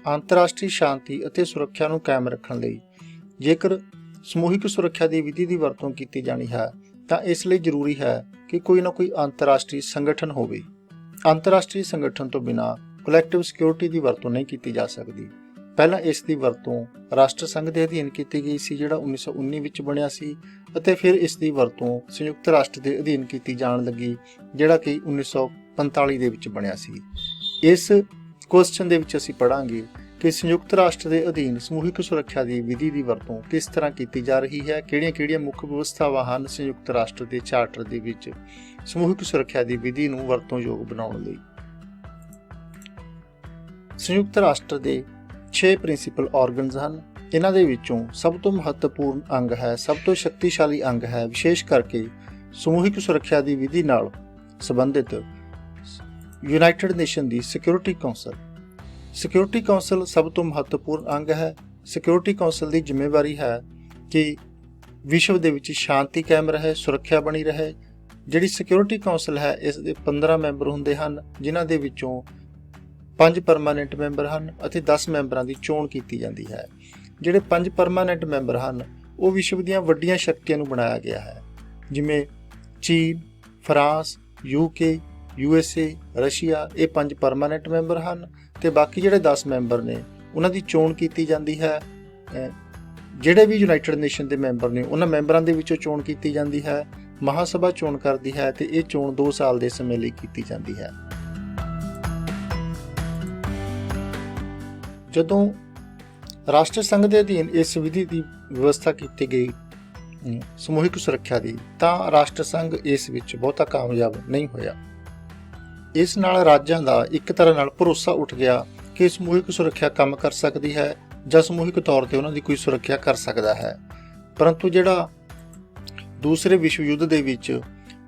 ਅੰਤਰਰਾਸ਼ਟਰੀ ਸ਼ਾਂਤੀ ਅਤੇ ਸੁਰੱਖਿਆ ਨੂੰ ਕਾਇਮ ਰੱਖਣ ਲਈ ਜੇਕਰ ਸਮੂਹਿਕ ਸੁਰੱਖਿਆ ਦੀ ਵਿਧੀ ਦੀ ਵਰਤੋਂ ਕੀਤੀ ਜਾਣੀ ਹੈ ਤਾਂ ਇਸ ਲਈ ਜ਼ਰੂਰੀ ਹੈ ਕਿ ਕੋਈ ਨਾ ਕੋਈ ਅੰਤਰਰਾਸ਼ਟਰੀ ਸੰਗਠਨ ਹੋਵੇ। ਅੰਤਰਰਾਸ਼ਟਰੀ ਸੰਗਠਨ ਤੋਂ ਬਿਨਾਂ ਕਲੈਕਟਿਵ ਸਿਕਿਉਰਿਟੀ ਦੀ ਵਰਤੋਂ ਨਹੀਂ ਕੀਤੀ ਜਾ ਸਕਦੀ। ਪਹਿਲਾਂ ਇਸ ਦੀ ਵਰਤੋਂ ਰਾਸ਼ਟਰ ਸੰਘ ਦੇ ਅਧੀਨ ਕੀਤੀ ਗਈ ਸੀ, ਜਿਹੜਾ 1919 ਵਿੱਚ ਬਣਿਆ ਸੀ, ਅਤੇ ਫਿਰ ਇਸ ਦੀ ਵਰਤੋਂ ਸੰਯੁਕਤ ਰਾਸ਼ਟਰ ਦੇ ਅਧੀਨ ਕੀਤੀ ਜਾਣ ਲੱਗੀ, ਜਿਹੜਾ ਕਿ 1945 ਦੇ ਵਿੱਚ ਬਣਿਆ ਸੀ। ਇਸ ਕੁਐਸਚਨ ਦੇ ਵਿੱਚ ਅਸੀਂ ਪੜ੍ਹਾਂਗੇ ਕਿ ਸੰਯੁਕਤ ਰਾਸ਼ਟਰ ਦੇ ਅਧੀਨ ਸਮੂਹਿਕ ਸੁਰੱਖਿਆ ਦੀ ਵਿਧੀ ਦੀ ਵਰਤੋਂ ਕਿਸ ਤਰ੍ਹਾਂ ਕੀਤੀ ਜਾ ਰਹੀ ਹੈ, ਕਿਹੜੀਆਂ-ਕਿਹੜੀਆਂ ਮੁੱਖ ਵਿਵਸਥਾਵਾਂ ਹਨ ਸੰਯੁਕਤ ਰਾਸ਼ਟਰ ਦੇ ਚਾਰਟਰ ਦੇ ਵਿੱਚ ਸਮੂਹਿਕ ਸੁਰੱਖਿਆ ਦੀ ਵਿਧੀ ਨੂੰ ਵਰਤੋਂਯੋਗ ਬਣਾਉਣ ਲਈ। ਸੰਯੁਕਤ ਰਾਸ਼ਟਰ ਦੇ 6 ਪ੍ਰਿੰਸੀਪਲ ਆਰਗਨਸ ਹਨ। ਇਹਨਾਂ ਦੇ ਵਿੱਚੋਂ ਸਭ ਤੋਂ ਮਹੱਤਵਪੂਰਨ ਅੰਗ ਹੈ, ਸਭ ਤੋਂ ਸ਼ਕਤੀਸ਼ਾਲੀ ਅੰਗ ਹੈ, ਵਿਸ਼ੇਸ਼ ਕਰਕੇ ਸਮੂਹਿਕ ਸੁਰੱਖਿਆ ਦੀ ਵਿਧੀ ਨਾਲ ਸੰਬੰਧਿਤ ਯੂਨਾਈਟਿਡ ਨੇਸ਼ਨ ਦੀ ਸਿਕਿਉਰਿਟੀ ਕੌਂਸਲ। ਸਿਕਿਉਰਿਟੀ ਕੌਂਸਲ ਸਭ ਤੋਂ ਮਹੱਤਵਪੂਰਨ ਅੰਗ ਹੈ। ਸਿਕਿਉਰਿਟੀ ਕੌਂਸਲ ਦੀ ਜ਼ਿੰਮੇਵਾਰੀ ਹੈ ਕਿ ਵਿਸ਼ਵ ਦੇ ਵਿੱਚ ਸ਼ਾਂਤੀ ਕਾਇਮ ਰਹੇ, ਸੁਰੱਖਿਆ ਬਣੀ ਰਹੇ। ਜਿਹੜੀ ਸਿਕਿਉਰਿਟੀ ਕੌਂਸਲ ਹੈ ਇਸ ਦੇ 15 ਮੈਂਬਰ ਹੁੰਦੇ ਹਨ, ਜਿਨ੍ਹਾਂ ਦੇ ਵਿੱਚੋਂ 5 ਪਰਮਾਨੈਂਟ ਮੈਂਬਰ ਹਨ ਅਤੇ 10 ਮੈਂਬਰਾਂ ਦੀ ਚੋਣ ਕੀਤੀ ਜਾਂਦੀ ਹੈ। ਜਿਹੜੇ 5 ਪਰਮਾਨੈਂਟ ਮੈਂਬਰ ਹਨ ਉਹ ਵਿਸ਼ਵ ਦੀਆਂ ਵੱਡੀਆਂ ਸ਼ਕਤੀਆਂ ਨੂੰ ਬਣਾਇਆ ਗਿਆ ਹੈ, ਜਿਵੇਂ ਚੀਨ, ਫਰਾਂਸ, UK, USA, ਰਸ਼ੀਆ। ਇਹ 5 ਪਰਮਾਨੈਂਟ ਮੈਂਬਰ ਹਨ ਤੇ ਬਾਕੀ ਜਿਹੜੇ 10 ਮੈਂਬਰ ਨੇ ਉਹਨਾਂ ਦੀ ਚੋਣ ਕੀਤੀ ਜਾਂਦੀ ਹੈ। ਜਿਹੜੇ ਵੀ ਯੂਨਾਈਟਿਡ ਨੇਸ਼ਨ ਦੇ ਮੈਂਬਰ ਨੇ ਉਹਨਾਂ ਮੈਂਬਰਾਂ ਦੇ ਵਿੱਚੋਂ ਚੋਣ ਕੀਤੀ ਜਾਂਦੀ ਹੈ। ਮਹਾਸਭਾ ਚੋਣ ਕਰਦੀ ਹੈ ਤੇ ਇਹ ਚੋਣ 2 ਸਾਲ ਦੇ ਸਮੇਂ ਲਈ ਕੀਤੀ ਜਾਂਦੀ ਹੈ। ਜਦੋਂ ਰਾਸ਼ਟਰ ਸੰਘ ਦੇ ਅਧੀਨ ਇਸ ਵਿਧੀ ਦੀ ਵਿਵਸਥਾ ਕੀਤੀ ਗਈ ਸਮੂਹਿਕ ਸੁਰੱਖਿਆ ਦੀ, ਤਾਂ ਰਾਸ਼ਟਰ ਸੰਘ ਇਸ ਵਿੱਚ ਬਹੁਤਾ ਕਾਮਯਾਬ ਨਹੀਂ ਹੋਇਆ। ਇਸ ਨਾਲ ਰਾਜਾਂ ਦਾ ਇੱਕ ਤਰ੍ਹਾਂ ਨਾਲ ਭਰੋਸਾ ਉੱਠ ਗਿਆ ਕਿ ਸਮੂਹਿਕ ਸੁਰੱਖਿਆ ਕੰਮ ਕਰ ਸਕਦੀ ਹੈ ਜਾਂ ਸਮੂਹਿਕ ਤੌਰ ਤੇ ਉਹਨਾਂ ਦੀ ਕੋਈ ਸੁਰੱਖਿਆ ਕਰ ਸਕਦਾ ਹੈ। ਪਰੰਤੂ ਜਿਹੜਾ ਦੂਸਰੇ ਵਿਸ਼ਵ ਯੁੱਧ ਦੇ ਵਿੱਚ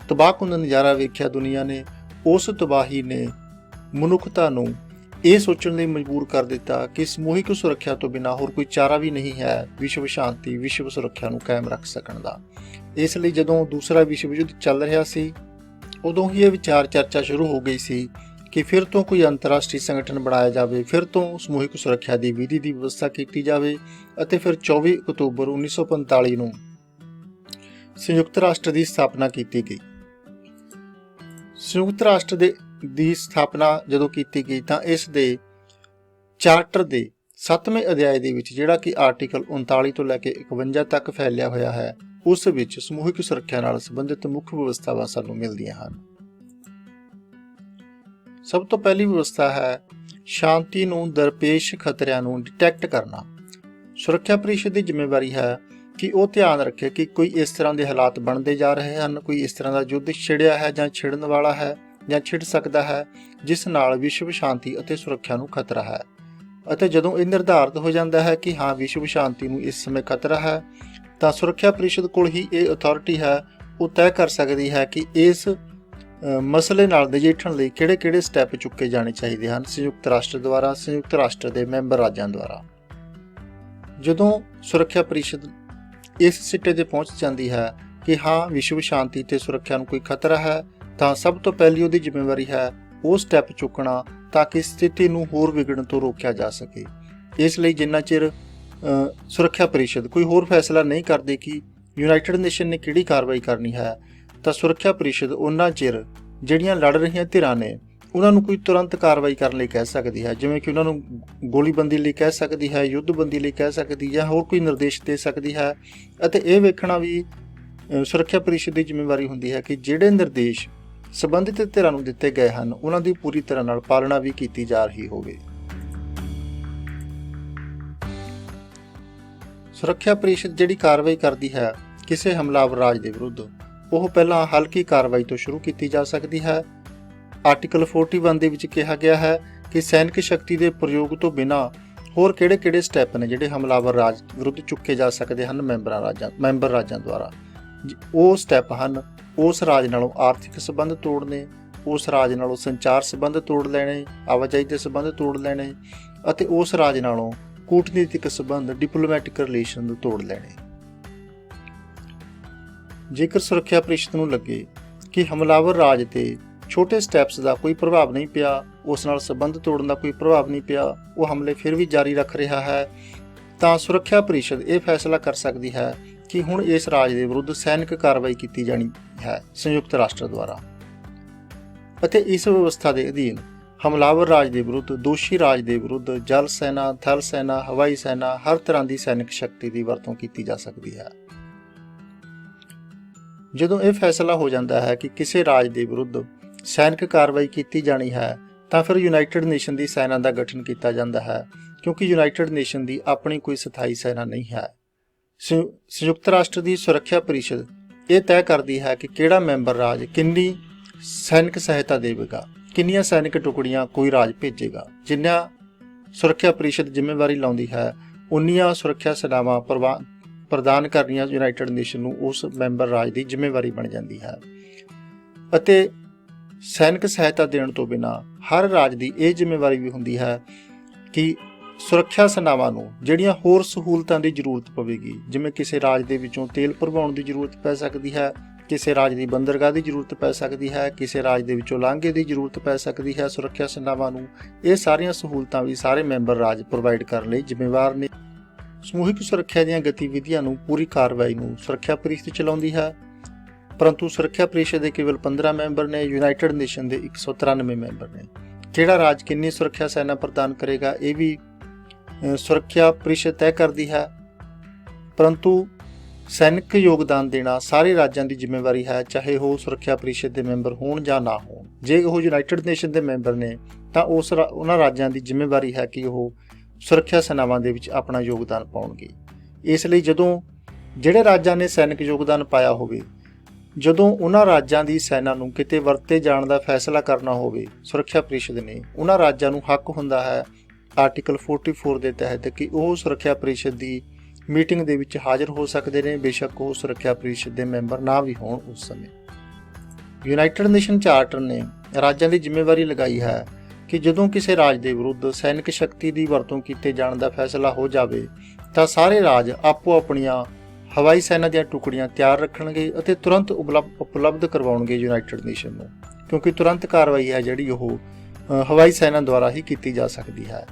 ਤਬਾਹਕੁੰਨ ਨਜ਼ਾਰਾ ਵੇਖਿਆ ਦੁਨੀਆ ਨੇ, ਉਸ ਤਬਾਹੀ ਨੇ ਮਨੁੱਖਤਾ ਨੂੰ ਇਹ ਸੋਚਣ ਲਈ ਮਜਬੂਰ ਕਰ ਦਿੱਤਾ ਕਿ ਸਮੂਹਿਕ ਸੁਰੱਖਿਆ ਤੋਂ ਬਿਨਾਂ ਹੋਰ ਕੋਈ ਚਾਰਾ ਵੀ ਨਹੀਂ ਹੈ ਵਿਸ਼ਵ ਸ਼ਾਂਤੀ, ਵਿਸ਼ਵ ਸੁਰੱਖਿਆ ਨੂੰ ਕਾਇਮ ਰੱਖ ਸਕਣ ਦਾ। ਇਸ ਲਈ ਜਦੋਂ ਦੂਸਰਾ ਵਿਸ਼ਵ ਯੁੱਧ ਚੱਲ ਰਿਹਾ ਸੀ ਉਦੋਂ ਹੀ ਇਹ ਵਿਚਾਰ ਚਰਚਾ ਸ਼ੁਰੂ ਹੋ ਗਈ ਸੀ ਕਿ ਫਿਰ ਤੋਂ ਕੋਈ ਅੰਤਰਰਾਸ਼ਟਰੀ ਸੰਗਠਨ ਬਣਾਇਆ ਜਾਵੇ, ਫਿਰ ਤੋਂ ਸਮੂਹਿਕ ਸੁਰੱਖਿਆ ਦੀ ਵਿਧੀ ਦੀ ਵਿਵਸਥਾ ਕੀਤੀ ਜਾਵੇ। ਅਤੇ ਫਿਰ 24 ਅਕਤੂਬਰ 1945 ਨੂੰ ਸੰਯੁਕਤ ਰਾਸ਼ਟਰ ਦੀ ਸਥਾਪਨਾ ਕੀਤੀ ਗਈ। ਸੰਯੁਕਤ ਰਾਸ਼ਟਰ ਦੀ ਸਥਾਪਨਾ ਜਦੋਂ ਕੀਤੀ ਗਈ ਤਾਂ ਇਸ ਦੇ ਚਾਰਟਰ ਦੇ 7ਵੇਂ ਅਧਿਆਇ ਦੇ ਵਿੱਚ, ਜਿਹੜਾ ਕਿ ਆਰਟੀਕਲ 39 ਤੋਂ ਲੈ ਕੇ 51 ਤੱਕ ਫੈਲਿਆ ਹੋਇਆ ਹੈ, ਉਸ ਵਿੱਚ ਸਮੂਹਿਕ ਸੁਰੱਖਿਆ ਨਾਲ ਸੰਬੰਧਿਤ ਮੁੱਖ ਵਿਵਸਥਾਵਾਂ ਸਾਨੂੰ ਮਿਲਦੀਆਂ ਹਨ। ਸਭ ਤੋਂ ਪਹਿਲੀ ਵਿਵਸਥਾ ਹੈ ਸ਼ਾਂਤੀ ਨੂੰ ਦਰਪੇਸ਼ ਖਤਰਿਆਂ ਨੂੰ ਡਿਟੈਕਟ ਕਰਨਾ। ਸੁਰੱਖਿਆ ਪਰਿਸ਼ਦ ਦੀ ਜ਼ਿੰਮੇਵਾਰੀ ਹੈ ਕਿ ਉਹ ਧਿਆਨ ਰੱਖੇ ਕਿ ਕੋਈ ਇਸ ਤਰ੍ਹਾਂ ਦੇ ਹਾਲਾਤ ਬਣਦੇ ਜਾ ਰਹੇ ਹਨ, ਕੋਈ ਇਸ ਤਰ੍ਹਾਂ ਦਾ ਯੁੱਧ ਛਿੜਿਆ ਹੈ ਜਾਂ ਛਿੜਨ ਵਾਲਾ ਹੈ ਜਾਂ ਛਿੜ ਸਕਦਾ ਹੈ, ਜਿਸ ਨਾਲ ਵਿਸ਼ਵ ਸ਼ਾਂਤੀ ਅਤੇ ਸੁਰੱਖਿਆ ਨੂੰ ਖਤਰਾ ਹੈ। ਅਤੇ ਜਦੋਂ ਇਹ ਨਿਰਧਾਰਿਤ ਹੋ ਜਾਂਦਾ ਹੈ ਕਿ ਹਾਂ ਵਿਸ਼ਵ ਸ਼ਾਂਤੀ ਨੂੰ ਇਸ ਸਮੇਂ ਖਤਰਾ ਹੈ, ਤਾਂ ਸੁਰੱਖਿਆ ਪਰਿਸ਼ਦ ਕੋਲ ਹੀ ਇਹ ਅਥਾਰਟੀ ਹੈ, ਉਹ ਤੈਅ ਕਰ ਸਕਦੀ ਹੈ ਕਿ ਇਸ ਮਸਲੇ ਨਾਲ ਨਜਿੱਠਣ ਲਈ ਕਿਹੜੇ-ਕਿਹੜੇ ਸਟੈਪ ਚੁੱਕੇ ਜਾਣੇ ਚਾਹੀਦੇ ਹਨ ਸੰਯੁਕਤ ਰਾਸ਼ਟਰ ਦੁਆਰਾ, ਸੰਯੁਕਤ ਰਾਸ਼ਟਰ ਦੇ ਮੈਂਬਰ ਰਾਜਾਂ ਦੁਆਰਾ। ਜਦੋਂ ਸੁਰੱਖਿਆ ਪਰਿਸ਼ਦ ਇਸ ਸਿੱਟੇ ਤੇ ਪਹੁੰਚ ਜਾਂਦੀ ਹੈ ਕਿ ਹਾਂ ਵਿਸ਼ਵ ਸ਼ਾਂਤੀ ਤੇ ਸੁਰੱਖਿਆ ਨੂੰ ਕੋਈ ਖਤਰਾ ਹੈ, ਤਾਂ ਸਭ ਤੋਂ ਪਹਿਲੀ ਉਹਦੀ ਜ਼ਿੰਮੇਵਾਰੀ ਹੈ ਉਹ ਸਟੈਪ ਚੁੱਕਣਾ ਤਾਂ ਕਿ ਸਥਿਤੀ ਨੂੰ ਹੋਰ ਵਿਗੜਨ ਤੋਂ ਰੋਕਿਆ ਜਾ ਸਕੇ। ਇਸ ਲਈ ਜਿੰਨਾ ਚਿਰ ਸੁਰੱਖਿਆ ਪਰਿਸ਼ਦ ਕੋਈ ਹੋਰ ਫੈਸਲਾ ਨਹੀਂ ਕਰਦੀ ਕਿ ਯੂਨਾਈਟਿਡ ਨੇਸ਼ਨ ਨੇ ਕਿਹੜੀ ਕਾਰਵਾਈ ਕਰਨੀ ਹੈ, ਤਾਂ ਸੁਰੱਖਿਆ ਪਰਿਸ਼ਦ ਉਹਨਾਂ ਚਿਰ ਜਿਹੜੀਆਂ ਲੜ ਰਹੀਆਂ ਧਿਰਾਂ ਨੇ ਉਹਨਾਂ ਨੂੰ ਕੋਈ ਤੁਰੰਤ ਕਾਰਵਾਈ ਕਰਨ ਲਈ ਕਹਿ ਸਕਦੀ ਹੈ, ਜਿਵੇਂ ਕਿ ਉਹਨਾਂ ਨੂੰ ਗੋਲੀਬੰਦੀ ਲਈ ਕਹਿ ਸਕਦੀ ਹੈ, ਯੁੱਧਬੰਦੀ ਲਈ ਕਹਿ ਸਕਦੀ ਜਾਂ ਹੋਰ ਕੋਈ ਨਿਰਦੇਸ਼ ਦੇ ਸਕਦੀ ਹੈ। ਅਤੇ ਇਹ ਵੇਖਣਾ ਵੀ ਸੁਰੱਖਿਆ ਪਰਿਸ਼ਦ ਦੀ ਜ਼ਿੰਮੇਵਾਰੀ ਹੁੰਦੀ ਹੈ ਕਿ ਜਿਹੜੇ ਨਿਰਦੇਸ਼ ਸੰਬੰਧਿਤ ਧਿਰਾਂ ਨੂੰ ਦਿੱਤੇ ਗਏ ਹਨ ਉਹਨਾਂ ਦੀ ਪੂਰੀ ਤਰ੍ਹਾਂ ਨਾਲ ਪਾਲਣਾ ਵੀ ਕੀਤੀ ਜਾ ਰਹੀ ਹੋਵੇ। ਸੁਰੱਖਿਆ ਪਰਿਸ਼ਦ ਜਿਹੜੀ ਕਾਰਵਾਈ ਕਰਦੀ ਹੈ ਕਿਸੇ ਹਮਲਾਵਰ ਰਾਜ ਦੇ ਵਿਰੁੱਧ, ਉਹ ਪਹਿਲਾਂ ਹਲਕੀ ਕਾਰਵਾਈ ਤੋਂ ਸ਼ੁਰੂ ਕੀਤੀ ਜਾ ਸਕਦੀ ਹੈ। ਆਰਟੀਕਲ 41 ਦੇ ਵਿੱਚ ਕਿਹਾ ਗਿਆ ਹੈ ਕਿ ਸੈਨਿਕ ਸ਼ਕਤੀ ਦੇ ਪ੍ਰਯੋਗ ਤੋਂ ਬਿਨਾਂ ਹੋਰ ਕਿਹੜੇ-ਕਿਹੜੇ ਸਟੈਪ ਨੇ ਜਿਹੜੇ ਹਮਲਾਵਰ ਰਾਜ ਵਿਰੁੱਧ ਚੁੱਕੇ ਜਾ ਸਕਦੇ ਹਨ ਮੈਂਬਰ ਰਾਜਾਂ ਦੁਆਰਾ। ਉਹ ਸਟੈਪ ਹਨ ਉਸ ਰਾਜ ਨਾਲੋਂ ਆਰਥਿਕ ਸੰਬੰਧ ਤੋੜਨੇ, ਉਸ ਰਾਜ ਨਾਲੋਂ ਸੰਚਾਰ ਸੰਬੰਧ ਤੋੜ ਲੈਣੇ, ਆਵਾਜਾਈ ਦੇ ਸੰਬੰਧ ਤੋੜ ਲੈਣੇ, ਅਤੇ ਉਸ ਰਾਜ ਨਾਲੋਂ ਕੂਟਨੀਤਿਕ ਸੰਬੰਧ ਡਿਪਲੋਮੈਟਿਕ ਰਿਲੇਸ਼ਨ ਤੋੜ ਲੈਣੇ। ਜੇਕਰ ਸੁਰੱਖਿਆ ਪਰਿਸ਼ਦ ਨੂੰ ਲੱਗੇ ਕਿ ਹਮਲਾਵਰ ਰਾਜ ਤੇ ਛੋਟੇ ਸਟੈਪਸ ਦਾ ਕੋਈ ਪ੍ਰਭਾਵ ਨਹੀਂ ਪਿਆ, ਉਸ ਨਾਲ ਸੰਬੰਧ ਤੋੜਨ ਦਾ ਕੋਈ ਪ੍ਰਭਾਵ ਨਹੀਂ ਪਿਆ, ਉਹ ਹਮਲੇ ਫਿਰ ਵੀ ਜਾਰੀ ਰੱਖ ਰਿਹਾ ਹੈ, ਤਾਂ ਸੁਰੱਖਿਆ ਪਰਿਸ਼ਦ ਇਹ ਫੈਸਲਾ ਕਰ ਸਕਦੀ ਹੈ ਕਿ ਹੁਣ ਇਸ ਰਾਜ ਦੇ ਵਿਰੁੱਧ ਸੈਨਿਕ ਕਾਰਵਾਈ ਕੀਤੀ ਜਾਣੀ ਹੈ ਸੰਯੁਕਤ ਰਾਸ਼ਟਰ ਦੁਆਰਾ। ਅਤੇ ਇਸ ਵਿਵਸਥਾ ਦੇ ਅਧੀਨ ਹਮਲਾਵਰ ਰਾਜ ਦੇ ਵਿਰੁੱਧ, ਦੋਸ਼ੀ ਰਾਜ ਦੇ ਵਿਰੁੱਧ ਜਲ ਸੈਨਾ, ਥਲ ਸੈਨਾ, ਹਵਾਈ ਸੈਨਾ, ਹਰ ਤਰ੍ਹਾਂ ਦੀ ਸੈਨਿਕ ਸ਼ਕਤੀ ਦੀ ਵਰਤੋਂ ਕੀਤੀ ਜਾ ਸਕਦੀ ਹੈ। ਜਦੋਂ ਇਹ ਫੈਸਲਾ ਹੋ ਜਾਂਦਾ ਹੈ ਕਿ ਕਿਸੇ ਰਾਜ ਦੇ ਵਿਰੁੱਧ ਸੈਨਿਕ ਕਾਰਵਾਈ ਕੀਤੀ ਜਾਣੀ ਹੈ, ਤਾਂ ਫਿਰ ਯੂਨਾਈਟਿਡ ਨੇਸ਼ਨ ਦੀ ਸੈਨਾ ਦਾ ਗਠਨ ਕੀਤਾ ਜਾਂਦਾ ਹੈ, ਕਿਉਂਕਿ ਯੂਨਾਈਟਿਡ ਨੇਸ਼ਨ ਦੀ ਆਪਣੀ ਕੋਈ ਸਥਾਈ ਸੈਨਾ ਨਹੀਂ ਹੈ। ਸੰਯੁਕਤ ਰਾਸ਼ਟਰ ਦੀ ਸੁਰੱਖਿਆ ਪਰਿਸ਼ਦ ਇਹ ਤੈਅ ਕਰਦੀ ਹੈ ਕਿ ਕਿਹੜਾ ਮੈਂਬਰ ਰਾਜ ਕਿੰਨੀ ਸੈਨਿਕ ਸਹਾਇਤਾ ਦੇਵੇਗਾ, ਕਿੰਨੀਆਂ ਸੈਨਿਕ ਟੁਕੜੀਆਂ ਕੋਈ ਰਾਜ ਭੇਜੇਗਾ। ਜਿੰਨਾ ਸੁਰੱਖਿਆ ਪਰਿਸ਼ਦ ਜ਼ਿੰਮੇਵਾਰੀ ਲਾਉਂਦੀ ਹੈ, ਉਨੀਆਂ ਸੁਰੱਖਿਆ ਸੇਵਾਵਾਂ ਪ੍ਰਦਾਨ ਕਰਨੀਆਂ ਯੂਨਾਈਟਿਡ ਨੇਸ਼ਨ ਨੂੰ ਉਸ ਮੈਂਬਰ ਰਾਜ ਦੀ ਜ਼ਿੰਮੇਵਾਰੀ ਬਣ ਜਾਂਦੀ ਹੈ। ਅਤੇ ਸੈਨਿਕ ਸਹਾਇਤਾ ਦੇਣ ਤੋਂ ਬਿਨਾਂ ਹਰ ਰਾਜ ਦੀ ਇਹ ਜ਼ਿੰਮੇਵਾਰੀ ਵੀ ਹੁੰਦੀ ਹੈ ਕਿ ਸੁਰੱਖਿਆ ਸੇਨਾਵਾਂ ਨੂੰ ਜਿਹੜੀਆਂ ਹੋਰ ਸਹੂਲਤਾਂ ਦੀ ਜ਼ਰੂਰਤ ਪਵੇਗੀ, ਜਿਵੇਂ ਕਿਸੇ ਰਾਜ ਦੇ ਵਿੱਚੋਂ ਤੇਲ ਭਰਵਾਉਣ ਦੀ ਜ਼ਰੂਰਤ ਪੈ ਸਕਦੀ ਹੈ, ਕਿਸੇ ਰਾਜ ਦੀ ਬੰਦਰਗਾਹ ਦੀ ਜ਼ਰੂਰਤ ਪੈ ਸਕਦੀ ਹੈ, ਕਿਸੇ ਰਾਜ ਦੇ ਵਿੱਚੋਂ ਲਾਂਘੇ ਦੀ ਜ਼ਰੂਰਤ ਪੈ ਸਕਦੀ ਹੈ, ਸੁਰੱਖਿਆ ਸੇਨਾਵਾਂ ਨੂੰ ਇਹ ਸਾਰੀਆਂ ਸਹੂਲਤਾਂ ਵੀ ਸਾਰੇ ਮੈਂਬਰ ਰਾਜ ਪ੍ਰੋਵਾਈਡ ਕਰਨ ਲਈ ਜ਼ਿੰਮੇਵਾਰ ਨੇ। ਸਮੂਹਿਕ ਸੁਰੱਖਿਆ ਦੀਆਂ ਗਤੀਵਿਧੀਆਂ ਨੂੰ, ਪੂਰੀ ਕਾਰਵਾਈ ਨੂੰ ਸੁਰੱਖਿਆ ਪਰਿਸ਼ਦ ਚਲਾਉਂਦੀ ਹੈ, ਪਰੰਤੂ ਸੁਰੱਖਿਆ ਪਰਿਸ਼ਦ ਦੇ ਕੇਵਲ 15 ਮੈਂਬਰ ਨੇ, ਯੂਨਾਈਟਿਡ ਨੇਸ਼ਨ ਦੇ 193 ਮੈਂਬਰ ਨੇ। ਕਿਹੜਾ ਰਾਜ ਕਿੰਨੀ ਸੁਰੱਖਿਆ ਸੈਨਾ ਪ੍ਰਦਾਨ ਕਰੇਗਾ ਇਹ ਵੀ ਸੁਰੱਖਿਆ ਪਰਿਸ਼ਦ ਤੈਅ ਕਰਦੀ ਹੈ, ਪਰੰਤੂ ਸੈਨਿਕ ਯੋਗਦਾਨ ਦੇਣਾ ਸਾਰੇ ਰਾਜਾਂ ਦੀ ਜ਼ਿੰਮੇਵਾਰੀ ਹੈ, ਚਾਹੇ ਉਹ ਸੁਰੱਖਿਆ ਪਰਿਸ਼ਦ ਦੇ ਮੈਂਬਰ ਹੋਣ ਜਾਂ ਨਾ ਹੋਣ। ਜੇ ਉਹ ਯੂਨਾਈਟਿਡ ਨੇਸ਼ਨ ਦੇ ਮੈਂਬਰ ਨੇ ਤਾਂ ਉਹਨਾਂ ਰਾਜਾਂ ਦੀ ਜ਼ਿੰਮੇਵਾਰੀ ਹੈ ਕਿ ਉਹ ਸੁਰੱਖਿਆ ਸੇਨਾਵਾਂ ਦੇ ਵਿੱਚ ਆਪਣਾ ਯੋਗਦਾਨ ਪਾਉਣਗੇ। ਇਸ ਲਈ ਜਦੋਂ ਜਿਹੜੇ ਰਾਜਾਂ ਨੇ ਸੈਨਿਕ ਯੋਗਦਾਨ ਪਾਇਆ ਹੋਵੇ, ਜਦੋਂ ਉਹਨਾਂ ਰਾਜਾਂ ਦੀ ਸੈਨਾ ਨੂੰ ਕਿਤੇ ਵਰਤੇ ਜਾਣ ਦਾ ਫੈਸਲਾ ਕਰਨਾ ਹੋਵੇ, ਸੁਰੱਖਿਆ ਪਰਿਸ਼ਦ ਨੇ ਉਹਨਾਂ ਰਾਜਾਂ ਨੂੰ ਹੱਕ ਹੁੰਦਾ ਹੈ ਆਰਟੀਕਲ 44 ਦੇ ਤਹਿਤ ਕਿ ਉਹ ਸੁਰੱਖਿਆ ਪਰਿਸ਼ਦ ਦੀ ਮੀਟਿੰਗ ਦੇ ਵਿੱਚ ਹਾਜ਼ਰ ਹੋ ਸਕਦੇ ਨੇ, ਬੇਸ਼ੱਕ ਉਹ ਸੁਰੱਖਿਆ ਪਰਿਸ਼ਦ ਦੇ ਮੈਂਬਰ ਨਾ ਵੀ ਹੋਣ ਉਸ ਸਮੇਂ। ਯੂਨਾਈਟਿਡ ਨੇਸ਼ਨ ਚਾਰਟਰ ਨੇ ਰਾਜਾਂ ਦੀ ਜ਼ਿੰਮੇਵਾਰੀ ਲਗਾਈ ਹੈ ਕਿ ਜਦੋਂ ਕਿਸੇ ਰਾਜ ਦੇ ਵਿਰੁੱਧ ਸੈਨਿਕ ਸ਼ਕਤੀ ਦੀ ਵਰਤੋਂ ਕੀਤੇ ਜਾਣ ਦਾ ਫੈਸਲਾ ਹੋ ਜਾਵੇ, ਤਾਂ ਸਾਰੇ ਰਾਜ ਆਪੋ ਆਪਣੀਆਂ ਹਵਾਈ ਸੈਨਾ ਦੀਆਂ ਟੁਕੜੀਆਂ ਤਿਆਰ ਰੱਖਣਗੇ ਅਤੇ ਤੁਰੰਤ ਉਪਲਬਧ ਕਰਵਾਉਣਗੇ ਯੂਨਾਈਟਿਡ ਨੇਸ਼ਨ ਨੂੰ, ਕਿਉਂਕਿ ਤੁਰੰਤ ਕਾਰਵਾਈ ਹੈ ਜਿਹੜੀ ਉਹ ਹਵਾਈ ਸੈਨਾ ਦੁਆਰਾ ਹੀ ਕੀਤੀ ਜਾ ਸਕਦੀ ਹੈ।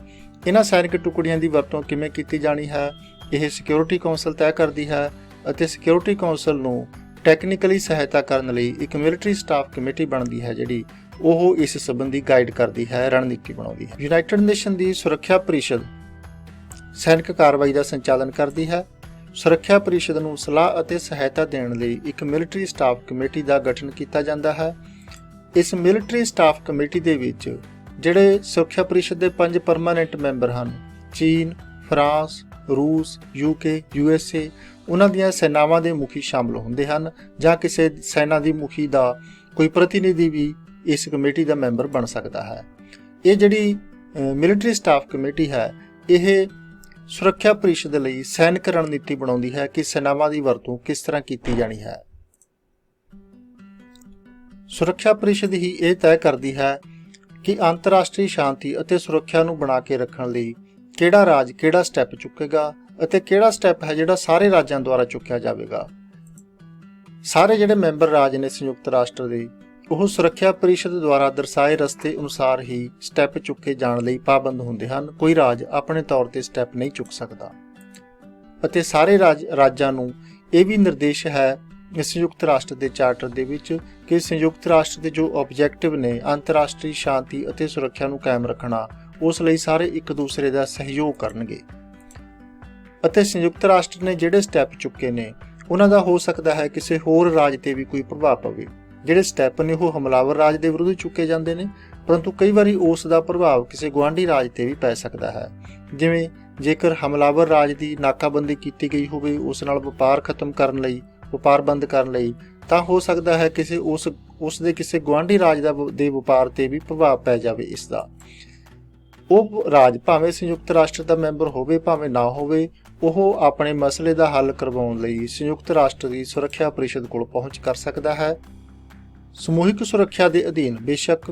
ਇਹਨਾਂ ਸੈਨਿਕ ਟੁਕੜੀਆਂ ਦੀ ਵਰਤੋਂ ਕਿਵੇਂ ਕੀਤੀ ਜਾਣੀ ਹੈ, ਇਹ ਸਿਕਿਉਰਿਟੀ ਕੌਂਸਲ ਤੈਅ ਕਰਦੀ ਹੈ, ਅਤੇ ਸਿਕਿਉਰਿਟੀ ਕੌਂਸਲ ਨੂੰ ਟੈਕਨੀਕਲੀ ਸਹਾਇਤਾ ਕਰਨ ਲਈ ਇੱਕ ਮਿਲਟਰੀ ਸਟਾਫ ਕਮੇਟੀ ਬਣਦੀ ਹੈ, ਜਿਹੜੀ ਉਹ ਇਸ ਸੰਬੰਧੀ ਗਾਈਡ ਕਰਦੀ ਹੈ, ਰਣਨੀਤੀ ਬਣਾਉਂਦੀ ਹੈ। ਯੂਨਾਈਟਿਡ ਨੇਸ਼ਨ ਦੀ ਸੁਰੱਖਿਆ ਪਰਿਸ਼ਦ ਸੈਨਿਕ ਕਾਰਵਾਈ ਦਾ ਸੰਚਾਲਨ ਕਰਦੀ ਹੈ। ਸੁਰੱਖਿਆ ਪਰਿਸ਼ਦ ਨੂੰ ਸਲਾਹ ਅਤੇ ਸਹਾਇਤਾ ਦੇਣ ਲਈ ਇੱਕ ਮਿਲਟਰੀ ਸਟਾਫ ਕਮੇਟੀ ਦਾ ਗਠਨ ਕੀਤਾ ਜਾਂਦਾ ਹੈ। ਇਸ ਮਿਲਟਰੀ ਸਟਾਫ ਕਮੇਟੀ ਦੇ ਵਿੱਚ ਜਿਹੜੇ ਸੁਰੱਖਿਆ ਪਰਿਸ਼ਦ ਦੇ 5 ਪਰਮਾਨੈਂਟ ਮੈਂਬਰ ਹਨ, ਚੀਨ, ਫਰਾਂਸ, ਰੂਸ, UK, USA, ਉਹਨਾਂ ਦੀਆਂ ਸੈਨਾਵਾਂ ਦੇ ਮੁਖੀ ਸ਼ਾਮਲ ਹੁੰਦੇ ਹਨ, ਜਾਂ ਕਿਸੇ ਸੈਨਾ ਦੀ ਮੁਖੀ ਦਾ ਕੋਈ ਪ੍ਰਤੀਨਿਧੀ ਵੀ ਇਸ ਕਮੇਟੀ ਦਾ ਮੈਂਬਰ ਬਣ ਸਕਦਾ ਹੈ। ਇਹ ਜਿਹੜੀ ਮਿਲਟਰੀ ਸਟਾਫ ਕਮੇਟੀ ਹੈ, ਇਹ ਸੁਰੱਖਿਆ ਪਰਿਸ਼ਦ ਲਈ ਸੈਨਿਕ ਰਣਨੀਤੀ ਬਣਾਉਂਦੀ ਹੈ ਕਿ ਸੈਨਾਵਾਂ ਦੀ ਵਰਤੋਂ ਕਿਸ ਤਰ੍ਹਾਂ ਕੀਤੀ ਜਾਣੀ ਹੈ। ਸੁਰੱਖਿਆ ਪਰਿਸ਼ਦ ਹੀ ਇਹ ਤੈਅ ਕਰਦੀ ਹੈ ਕਿ ਅੰਤਰਰਾਸ਼ਟਰੀ ਸ਼ਾਂਤੀ ਅਤੇ ਸੁਰੱਖਿਆ ਨੂੰ ਬਣਾ ਕੇ ਰੱਖਣ ਲਈ ਕਿਹੜਾ ਰਾਜ ਕਿਹੜਾ ਸਟੈਪ ਚੁੱਕੇਗਾ, ਅਤੇ ਕਿਹੜਾ ਸਟੈਪ ਹੈ ਜਿਹੜਾ ਸਾਰੇ ਰਾਜਾਂ ਦੁਆਰਾ ਚੁੱਕਿਆ ਜਾਵੇਗਾ। ਸਾਰੇ ਜਿਹੜੇ ਮੈਂਬਰ ਰਾਜ ਨੇ ਸੰਯੁਕਤ ਰਾਸ਼ਟਰ ਦੇ, ਉਹ ਸੁਰੱਖਿਆ ਪਰਿਸ਼ਦ ਦੁਆਰਾ ਦਰਸਾਏ ਰਸਤੇ ਅਨੁਸਾਰ ਹੀ ਸਟੈਪ ਚੁੱਕੇ ਜਾਣ ਲਈ ਪਾਬੰਦ ਹੁੰਦੇ ਹਨ। ਕੋਈ ਰਾਜ ਆਪਣੇ ਤੌਰ ਤੇ ਸਟੈਪ ਨਹੀਂ ਚੁੱਕ ਸਕਦਾ, ਅਤੇ ਸਾਰੇ ਰਾਜਾਂ ਨੂੰ ਇਹ ਵੀ ਨਿਰਦੇਸ਼ ਹੈ ਸੰਯੁਕਤ ਰਾਸ਼ਟਰ ਦੇ ਚਾਰਟਰ ਦੇ ਵਿੱਚ ਕਿ ਸੰਯੁਕਤ ਰਾਸ਼ਟਰ ਦੇ ਜੋ ਆਬਜੈਕਟਿਵ ਨੇ ਅੰਤਰਰਾਸ਼ਟਰੀ ਸ਼ਾਂਤੀ ਅਤੇ ਸੁਰੱਖਿਆ ਨੂੰ ਕਾਇਮ ਰੱਖਣਾ, ਉਸ ਲਈ ਸਾਰੇ ਇੱਕ ਦੂਸਰੇ ਦਾ ਸਹਿਯੋਗ ਕਰਨਗੇ। ਅਤੇ ਸੰਯੁਕਤ ਰਾਸ਼ਟਰ ਨੇ ਜਿਹੜੇ ਸਟੈਪ ਚੁੱਕੇ ਨੇ, ਉਹਨਾਂ ਦਾ ਹੋ ਸਕਦਾ ਹੈ ਕਿਸੇ ਹੋਰ ਰਾਜ ਤੇ ਵੀ ਕੋਈ ਪ੍ਰਭਾਵ ਪਵੇ। ਜਿਹੜੇ ਸਟੈਪ ਨੇ ਉਹ ਹਮਲਾਵਰ ਰਾਜ ਦੇ ਵਿਰੁੱਧ ਚੁੱਕੇ ਜਾਂਦੇ ਨੇ, ਪਰੰਤੂ ਕਈ ਵਾਰੀ ਉਸ ਦਾ ਪ੍ਰਭਾਵ ਕਿਸੇ ਗੁਆਂਢੀ ਰਾਜ ਤੇ ਵੀ ਪੈ ਸਕਦਾ ਹੈ। ਜਿਵੇਂ ਜੇਕਰ ਹਮਲਾਵਰ ਰਾਜ ਦੀ ਨਾਕਾਬੰਦੀ ਕੀਤੀ ਗਈ ਹੋਵੇ ਉਸ ਨਾਲ ਵਪਾਰ ਖਤਮ ਕਰਨ ਲਈ, ਵਪਾਰ ਬੰਦ ਕਰਨ ਲਈ, ਤਾਂ ਹੋ ਸਕਦਾ ਹੈ ਕਿਸੇ ਉਸ ਦੇ ਕਿਸੇ ਗੁਆਂਢੀ ਰਾਜ ਦੇ ਵਪਾਰ ਤੇ ਵੀ ਪ੍ਰਭਾਵ ਪੈ ਜਾਵੇ ਇਸ ਦਾ। ਉਹ ਰਾਜ ਭਾਵੇਂ ਸੰਯੁਕਤ ਰਾਸ਼ਟਰ ਦਾ ਮੈਂਬਰ ਹੋਵੇ ਭਾਵੇਂ ਨਾ ਹੋਵੇ, ਉਹ ਆਪਣੇ ਮਸਲੇ ਦਾ ਹੱਲ ਕਰਵਾਉਣ ਲਈ ਸੰਯੁਕਤ ਰਾਸ਼ਟਰ ਦੀ ਸੁਰੱਖਿਆ ਪਰਿਸ਼ਦ ਕੋਲ ਪਹੁੰਚ ਕਰ ਸਕਦਾ ਹੈ। ਸਮੂਹਿਕ ਸੁਰੱਖਿਆ ਦੇ ਅਧੀਨ ਬੇਸ਼ੱਕ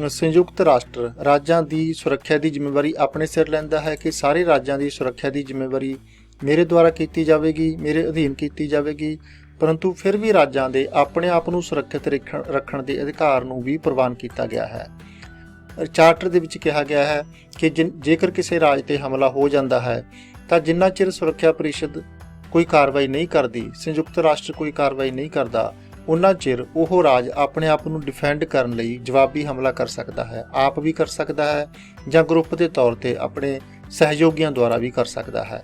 ਸੰਯੁਕਤ ਰਾਸ਼ਟਰ ਰਾਜਾਂ ਦੀ ਸੁਰੱਖਿਆ ਦੀ ਜ਼ਿੰਮੇਵਾਰੀ ਆਪਣੇ ਸਿਰ ਲੈਂਦਾ ਹੈ ਕਿ ਸਾਰੇ ਰਾਜਾਂ ਦੀ ਸੁਰੱਖਿਆ ਦੀ ਜ਼ਿੰਮੇਵਾਰੀ ਮੇਰੇ ਦੁਆਰਾ ਕੀਤੀ ਜਾਵੇਗੀ, ਮੇਰੇ ਅਧੀਨ ਕੀਤੀ ਜਾਵੇਗੀ, परंतु फिर भी राज्यां दे अपने आप ਨੂੰ ਸੁਰੱਖਿਅਤ ਰੱਖਣ ਦੇ ਅਧਿਕਾਰ ਨੂੰ ਵੀ ਪ੍ਰਵਾਨ ਕੀਤਾ ਗਿਆ ਹੈ। ਚਾਰਟਰ ਦੇ ਵਿੱਚ ਕਿਹਾ ਗਿਆ ਹੈ ਕਿ ਜੇਕਰ ਕਿਸੇ ਰਾਜ ਤੇ ਹਮਲਾ ਹੋ ਜਾਂਦਾ ਹੈ ਤਾਂ ਜਿੰਨਾ ਚਿਰ ਸੁਰੱਖਿਆ ਪਰਿਸ਼ਦ ਕੋਈ ਕਾਰਵਾਈ ਨਹੀਂ ਕਰਦੀ, ਸੰਯੁਕਤ ਰਾਸ਼ਟਰ ਕੋਈ ਕਾਰਵਾਈ ਨਹੀਂ ਕਰਦਾ, ਉਨਾ ਚਿਰ ਉਹ ਰਾਜ ਆਪਣੇ ਆਪ ਨੂੰ ਡਿਫੈਂਡ ਕਰਨ ਲਈ ਜਵਾਬੀ ਹਮਲਾ ਕਰ ਸਕਦਾ ਹੈ, ਆਪ ਵੀ ਕਰ ਸਕਦਾ ਹੈ ਜਾਂ ਗਰੁੱਪ ਦੇ ਤੌਰ ਤੇ ਆਪਣੇ ਸਹਿਯੋਗੀਆਂ ਦੁਆਰਾ ਵੀ ਕਰ ਸਕਦਾ ਹੈ।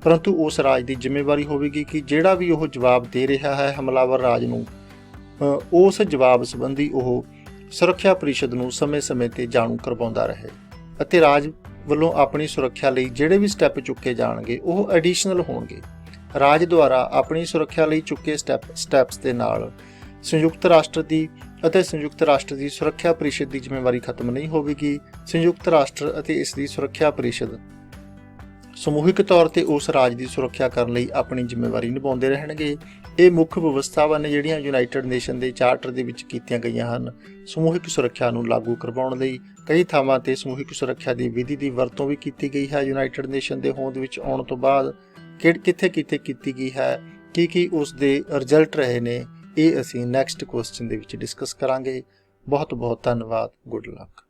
ਪਰੰਤੂ ਉਸ ਰਾਜ ਦੀ ਜ਼ਿੰਮੇਵਾਰੀ ਹੋਵੇਗੀ ਕਿ ਜਿਹੜਾ ਵੀ ਉਹ ਜਵਾਬ ਦੇ ਰਿਹਾ ਹੈ ਹਮਲਾਵਰ ਰਾਜ ਨੂੰ, ਉਸ ਜਵਾਬ ਸੰਬੰਧੀ ਉਹ ਸੁਰੱਖਿਆ ਪਰਿਸ਼ਦ ਨੂੰ ਸਮੇਂ-ਸਮੇਂ ਤੇ ਜਾਣੂ ਕਰਵਾਉਂਦਾ ਰਹੇ ਅਤੇ ਰਾਜ ਵੱਲੋਂ ਆਪਣੀ ਸੁਰੱਖਿਆ ਲਈ ਜਿਹੜੇ ਵੀ ਸਟੈਪ ਚੁੱਕੇ ਜਾਣਗੇ ਉਹ ਐਡੀਸ਼ਨਲ ਹੋਣਗੇ। ਰਾਜ ਦੁਆਰਾ ਆਪਣੀ ਸੁਰੱਖਿਆ ਲਈ ਚੁੱਕੇ ਸਟੈਪਸ ਦੇ ਨਾਲ ਸੰਯੁਕਤ ਰਾਸ਼ਟਰ ਦੀ ਅਤੇ ਸੰਯੁਕਤ ਰਾਸ਼ਟਰ ਦੀ ਸੁਰੱਖਿਆ ਪਰਿਸ਼ਦ ਦੀ ਜ਼ਿੰਮੇਵਾਰੀ ਖਤਮ ਨਹੀਂ ਹੋਵੇਗੀ। ਸੰਯੁਕਤ ਰਾਸ਼ਟਰ ਅਤੇ ਇਸ ਦੀ ਸੁਰੱਖਿਆ ਪਰਿਸ਼ਦ ਸਮੂਹਿਕ ਤੌਰ ਤੇ ਉਸ ਰਾਜ ਦੀ ਸੁਰੱਖਿਆ ਕਰਨ ਲਈ ਆਪਣੀ ਜ਼ਿੰਮੇਵਾਰੀ ਨਿਭਾਉਂਦੇ ਰਹਿਣਗੇ। ਇਹ ਮੁੱਖ ਵਿਵਸਥਾਵਾਂ ਨੇ ਜਿਹੜੀਆਂ ਯੂਨਾਈਟਿਡ ਨੇਸ਼ਨ ਦੇ ਚਾਰਟਰ ਦੇ ਵਿੱਚ ਕੀਤੀਆਂ ਗਈਆਂ ਹਨ ਸਮੂਹਿਕ ਸੁਰੱਖਿਆ ਨੂੰ ਲਾਗੂ ਕਰਵਾਉਣ ਲਈ। ਕਈ ਥਾਵਾਂ ਤੇ ਸਮੂਹਿਕ ਸੁਰੱਖਿਆ ਦੀ ਵਿਧੀ ਦੀ ਵਰਤੋਂ ਵੀ ਕੀਤੀ ਗਈ ਹੈ। ਯੂਨਾਈਟਿਡ ਨੇਸ਼ਨ ਦੇ ਹੋਂਦ ਵਿੱਚ ਆਉਣ ਤੋਂ ਬਾਅਦ ਕਿੱਥੇ ਕੀਤੀ ਗਈ ਹੈ, ਕੀ ਉਸ ਦੇ ਰਿਜ਼ਲਟ ਰਹੇ ਨੇ, ਇਹ ਅਸੀਂ ਨੈਕਸਟ ਕੁਐਸਚਨ ਦੇ ਵਿੱਚ ਡਿਸਕਸ ਕਰਾਂਗੇ। ਬਹੁਤ ਬਹੁਤ ਧੰਨਵਾਦ। Good luck.